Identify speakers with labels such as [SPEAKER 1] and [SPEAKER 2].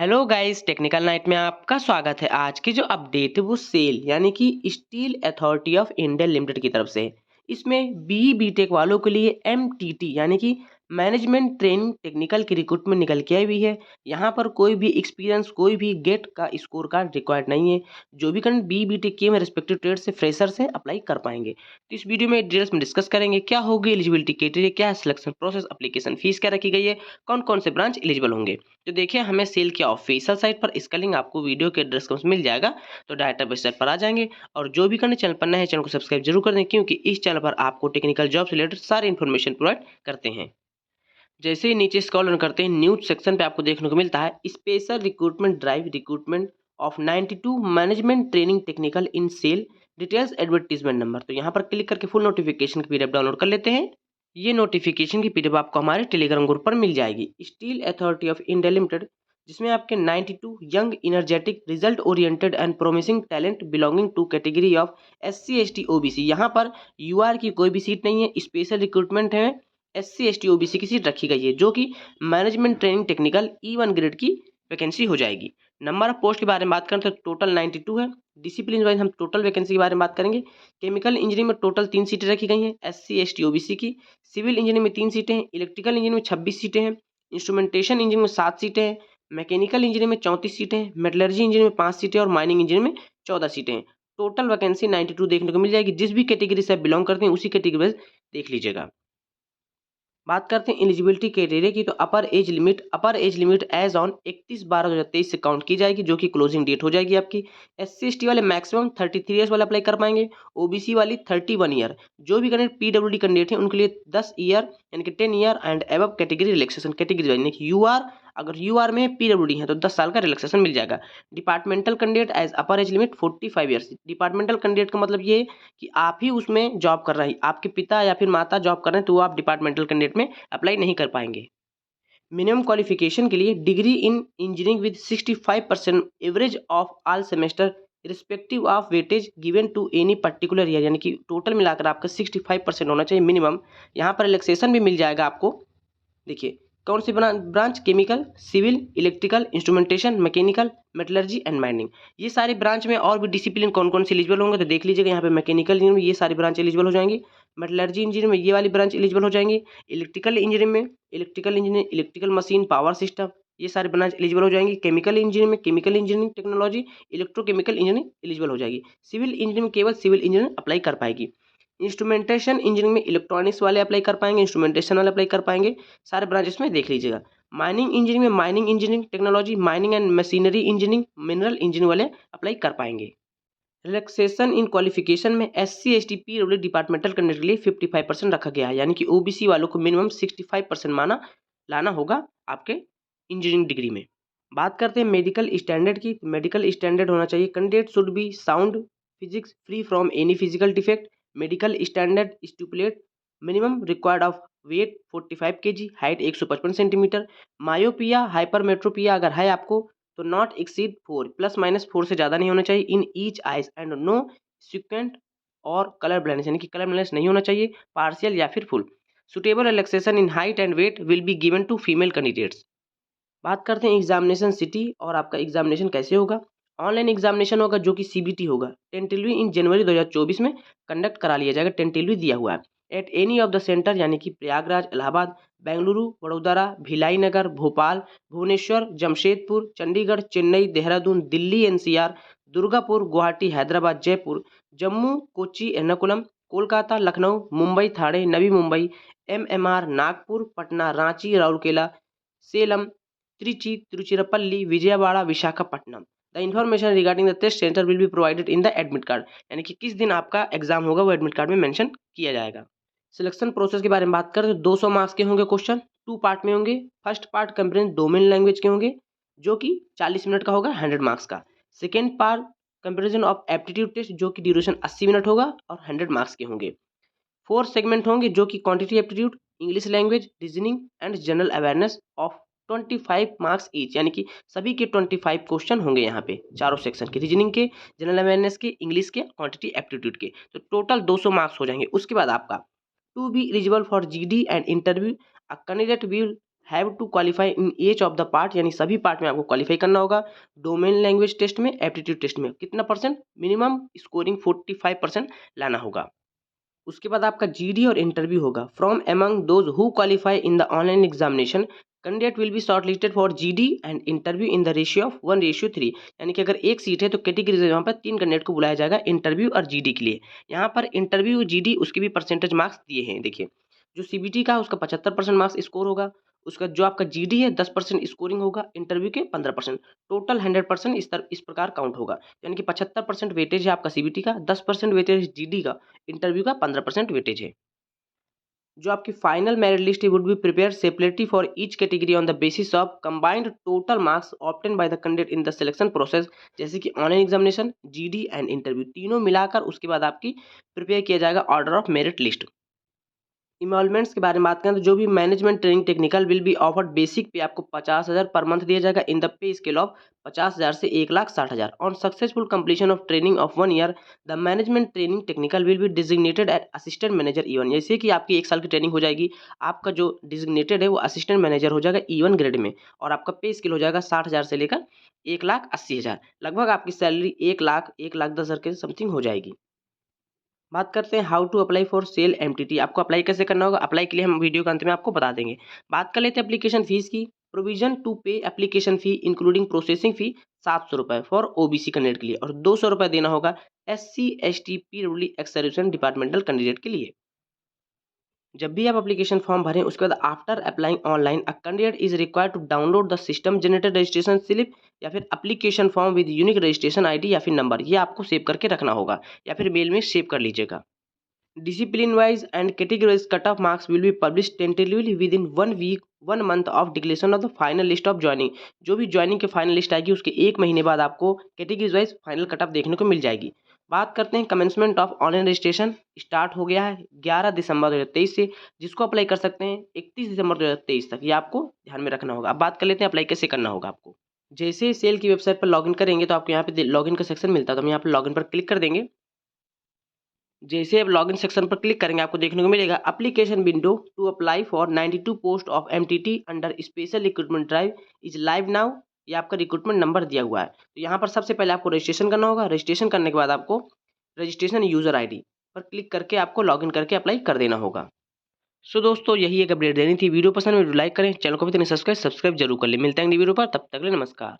[SPEAKER 1] Hello guys, technical night में आपका स्वागत है। आज की जो अपडेट है वो सेल यानी कि steel Authority of India limited की तरफ से है। इसमें बीई बीटेक वालों के लिए एमटीटी यानी कि मैनेजमेंट ट्रेनिंग टेक्निकल की रिक्रूटमेंट निकल के आई हुई है। यहाँ पर कोई भी एक्सपीरियंस, कोई भी गेट का स्कोर कार्ड रिक्वायर्ड नहीं है। जो भी कैंडिडेट बीई बीटेक किए में रिस्पेक्टिव ट्रेड से फ्रेशर से अप्लाई कर पाएंगे। तो इस वीडियो में डिटेल्स में डिस्कस करेंगे क्या होगी एलिजिबिलिटी क्राइटेरिया, क्या है सिलेक्शन प्रोसेस, एप्लीकेशन फीस क्या रखी गई है, कौन कौन से ब्रांच एलिजिबल होंगे। तो देखिए, हमें सेल की ऑफिशियल साइट पर इसका लिंक आपको वीडियो के डिस्क्रिप्शन में मिल जाएगा। तो डायरेक्ट वेबसाइट पर आ जाएंगे और जो भी करने चैनल पर नए हैं चैनल को सब्सक्राइब जरूर कर दें, क्योंकि इस चैनल पर आपको टेक्निकल जॉब से रिलेटेड सारी इन्फॉर्मेशन प्रोवाइड करते हैं। जैसे ही नीचे स्क्रॉल ऑन करते हैं, न्यूज सेक्शन पे आपको देखने को मिलता है special recruitment drive, recruitment of 92 management training technical in cell, details advertisement number. तो यहाँ पर क्लिक करके फुल नोटिफिकेशन की पीडीएफ डाउनलोड कर लेते हैं। ये नोटिफिकेशन की पीडीएफ आपको हमारे टेलीग्राम ग्रुप पर मिल जाएगी। Steel Authority of India Limited, जिसमें आपके 92 young energetic result oriented and promising talent belonging to category of SC ST OBC। यहाँ पर यूआर की कोई भी सीट नहीं है, स्पेशल रिक्रूटमेंट है। SC ST OBC की सीट रखी गई है, जो कि management training technical E1 grade की वैकेंसी हो जाएगी। नंबर ऑफ पोस्ट के बारे में बात करें तो टोटल 92 है। डिसिप्लिन वाइज हम टोटल वैकेंसी के बारे में बात करेंगे। केमिकल इंजीनियरिंग में टोटल 3 सीटें रखी गई हैं SC ST OBC की। सिविल इंजीनियरिंग में 3 सीटें हैं। इलेक्ट्रिकल इंजीनियरिंग में 26 सीटें हैं। इंस्ट्रूमेंटेशन इंजीनियरिंग में 7 सीटें हैं। मैकेनिकल इंजीनियरिंग में 34 सीटें हैं। मेटलर्जी इंजीनियरिंग में 5 सीटें और माइनिंग इंजीनियरिंग में 14 सीटें हैं। टोटल वैकेंसी 92 देखने को मिल जाएगी। जिस भी कैटेगरी से आप बिलोंग करते हैं उसी कैटेगरी वाइज देख लीजिएगा। बात करते हैं एलिजिबिलिटी क्राइटेरिया की, तो upper age limit age on 31/12/2023 से काउंट की जाएगी, जो कि क्लोजिंग डेट हो जाएगी आपकी। SC ST वाले मैक्सिमम 33 ईयर्स वाले अप्लाई कर पाएंगे। OBC वाली 31 ईयर। जो भी कैंडिडेट PWD कैंडिडेट हैं उनके लिए 10 ईयर यानी कि 10 year and above category relaxation category यानी कि UR। अगर UR में PWD है तो 10 साल का रिलैक्सेशन मिल जाएगा। Departmental candidate age upper age limit 45 years. Departmental candidate का मतलब ये कि आप ही उसमें जॉब कर रहे हैं, आपके पिता या फिर माता जॉब कर रहे हैं, तो वो आप डिपार्टमेंटल कैंडिडेट में अप्लाई नहीं कर पाएंगे। मिनिमम क्वालिफिकेशन के लिए degree in engineering with 65% average of all semester respective of weightage given to any particular year, यानी कि टोटल मिलाकर आपका 65% होना चाहिए मिनिमम। यहाँ पर रिलैक्सेशन भी मिल जाएगा आपको। देखिए, कौन सी branch, chemical, civil, electrical, instrumentation, mechanical, metallurgy and mining. ये सारी ब्रांच में और भी डिसिप्लिन कौन कौन से एलिजिबल होंगे तो देख लीजिएगा। यहाँ पे मैकेनिकल इंजीनियरिंग में ये सारी ब्रांच एलिजिबल हो जाएंगी। मेटलर्जी इंजीनियरिंग में ये वाली ब्रांच एलिजिबल हो जाएंगी। इलेक्ट्रिकल इंजीनियरिंग में electrical engineering, electrical machine, power system, ये सारी ब्रांच एलिजिबल हो जाएंगी। केमिकल इंजीनियरिंग में chemical engineering technology, electrochemical engineering eligible हो जाएगी। सिविल इंजीनियरिंग में केवल सिविल इंजीनियरिंग अप्लाई कर पाएगी। इंस्ट्रूमेंटेशन इंजीनियरिंग में इलेक्ट्रॉनिक्स वाले अप्लाई कर पाएंगे, इंस्ट्रूमेंटेशन वाले अप्लाई कर पाएंगे। सारे ब्रांचेस में देख लीजिएगा। माइनिंग इंजीनियरिंग में mining engineering technology, mining and machinery engineering, mineral engineering वाले अप्लाई कर पाएंगे। रिलैक्सेशन इन क्वालिफिकेशन में SC ST PWD departmental candidate के लिए 55% रखा गया है, यानी कि OBC वालों को मिनिमम 65% माना लाना होगा आपके इंजीनियरिंग डिग्री में। बात करते हैं मेडिकल स्टैंडर्ड की। मेडिकल स्टैंडर्ड होना चाहिए candidate should be sound physics free from any physical defect. Medical standard stipulate minimum required of weight 45 kg, height 155 centimetre. Myopia hypermetropia अगर है आपको तो नॉट एक्सीड 4, +- 4 से ज़्यादा नहीं होना चाहिए in each eyes and no squint और कलर ब्लाइंडनेस, यानी कि कलर ब्लाइंडनेस नहीं होना चाहिए, पार्शियल या फिर full. Suitable relaxation in height and weight will be given to female candidates. बात करते हैं एग्जामिनेशन सिटी और आपका एग्जामिनेशन कैसे होगा। ऑनलाइन एग्जामिनेशन होगा, जो कि CBT होगा। टेंटेटिवली इन जनवरी 2024 में कंडक्ट करा लिया जाएगा। टेंटेटिवली दिया हुआ है। At any of the centre, यानी कि Prayagraj, Allahabad, Bengaluru, Vadodara, Bhilai Nagar, Bhopal, Bhubaneswar, Jamshedpur, Chandigarh, Chennai, Dehradun, Delhi NCR, Durgapur, Guwahati, Hyderabad, Jaipur, Jammu, Kochi, Ernakulam, Kolkata, Lucknow, Mumbai, Thane, Navi Mumbai, MMR, Nagpur, Patna, Ranchi, Rourkela, Salem, Trichy, Tiruchirappalli, Vijayawada, Visakhapatnam. The information regarding the test centre will be provided in the admit card, यानी कि किस दिन आपका एग्जाम होगा वो एडमिट कार्ड में मेंशन किया जाएगा। सिलेक्शन प्रोसेस के बारे में बात करें तो 200 मार्क्स के होंगे क्वेश्चन, 2 पार्ट में होंगे। फर्स्ट पार्ट कंप्रेहेंस डोमेन लैंग्वेज के होंगे, जो कि 40 मिनट का होगा, 100 मार्क्स का। Second part comparison of aptitude test, जो कि ड्यूरेशन 80 मिनट होगा और 100 मार्क्स के होंगे। 4 सेगमेंट होंगे, जो कि quantity aptitude, English language, reasoning and general awareness of 25 marks each, यानी कि सभी के 25 क्वेश्चन होंगे यहाँ पे, चारों सेक्शन के, रीजनिंग के, जनरल अवेयरनेस के, इंग्लिश के, क्वांटिटी एप्टीट्यूड के। तो टोटल 200 मार्क्स हो जाएंगे। उसके बाद आपका to be eligible for GD and interview, a candidate will have to qualify in each of the part, यानी सभी पार्ट में आपको क्वालिफाई करना होगा। डोमेन लैंग्वेज टेस्ट में, एप्टीट्यूड टेस्ट में कितना परसेंट, मिनिमम स्कोरिंग 45% लाना होगा। उसके बाद आपका जीडी और इंटरव्यू होगा। From among those who qualify in the online examination candidate will be short listed for GD and interview in the ratio of 1:3, यानी कि अगर एक सीट है तो कैटेगरी यहाँ पर 3 कैंडिडेट को बुलाया जाएगा इंटरव्यू और जीडी के लिए। यहाँ पर इंटरव्यू जीडी उसके भी परसेंटेज मार्क्स दिए हैं। देखिए जो सीबीटी का है उसका 75% मार्क्स स्कोर होगा, उसका जो आपका जीडी है 10% स्कोरिंग होगा, इंटरव्यू के 15%, टोटल 100% इस प्रकार काउंट होगा। यानी कि 75% वेटेज है आपका सीबीटी का, 10% वेटेज जीडी का, इंटरव्यू का 15% वेटेज है। जो आपकी final merit list would be prepare separately for each category on the basis of combined total marks obtain by the candidate in the selection process, जैसे कि online examination, GD and interview तीनों मिलाकर उसके बाद आपकी प्रिपेयर किया जाएगा order of merit list. इमोलमेंट्स के बारे में बात करें तो जो भी management training technical will be offered basic पे आपको 50,000 पर मंथ दिया जाएगा in the pay scale of 50,000 से 1,60,000। On successful completion of training of 1 year the management training technical will be designated at assistant manager E1, जैसे कि आपकी 1 साल की ट्रेनिंग हो जाएगी, आपका जो डिजिग्नेटेड है वो असिस्टेंट मैनेजर हो जाएगा E1 ग्रेड में, और आपका पे स्केल हो जाएगा 60,000 से लेकर 1,80,000। लगभग आपकी सैलरी 1,10,000 के समथिंग हो जाएगी। बात करते हैं how to apply for SAIL MTT, आपको अप्लाई कैसे करना होगा। अप्लाई के लिए हम वीडियो के अंत में आपको बता देंगे। बात कर लेते हैं एप्लीकेशन फीस की। प्रोविजन टू पे application fee including processing fee 700 रुपये फॉर ओबीसी कैंडिडेट के लिए, और 200 रुपये देना होगा SC ST PWD ex service departmental candidate के लिए। जब भी आप एप्लीकेशन फॉर्म भरें उसके बाद after applying online a candidate is required to download the system generated registration slip या फिर application form with unique registration ID या फिर नंबर, ये आपको सेव करके रखना होगा या फिर मेल में सेव कर लीजिएगा। Discipline wise and categories cutoff marks will be published tentatively within 1 week 1 month of declaration of the final list of joining। जो भी ज्वाइनिंग के फाइनल लिस्ट आएगी उसके 1 महीने बाद आपको कैटेगरीज वाइज फाइनल कटअप देखने को मिल जाएगी। बात करते हैं commencement of online registration start हो गया है 11 दिसंबर 2023 से, जिसको अप्लाई कर सकते हैं 31 दिसंबर 2023 तक, ये आपको ध्यान में रखना होगा। अब बात कर लेते हैं अप्लाई कैसे करना होगा आपको। जैसे सेल की वेबसाइट पर लॉगिन करेंगे तो आपको यहाँ पे लॉगिन का सेक्शन मिलता है, तो हम यहाँ पर लॉगिन पर क्लिक कर देंगे। जैसे आप लॉगिन सेक्शन पर क्लिक करेंगे आपको देखने को मिलेगा application window to apply for 92 post of MTT under special recruitment drive is live now. ये आपका रिक्रूटमेंट नंबर दिया हुआ है। तो यहाँ पर सबसे पहले आपको रजिस्ट्रेशन करना होगा। रजिस्ट्रेशन करने के बाद आपको रजिस्ट्रेशन यूजर आईडी पर क्लिक करके आपको लॉगिन करके अप्लाई कर देना होगा। सो दोस्तों यही एक अपडेट देनी थी। वीडियो पसंद में लाइक करें, चैनल को भी सब्सक्राइब जरूर कर ले। मिलते हैं अगली वीडियो पर, तब तक के लिए नमस्कार।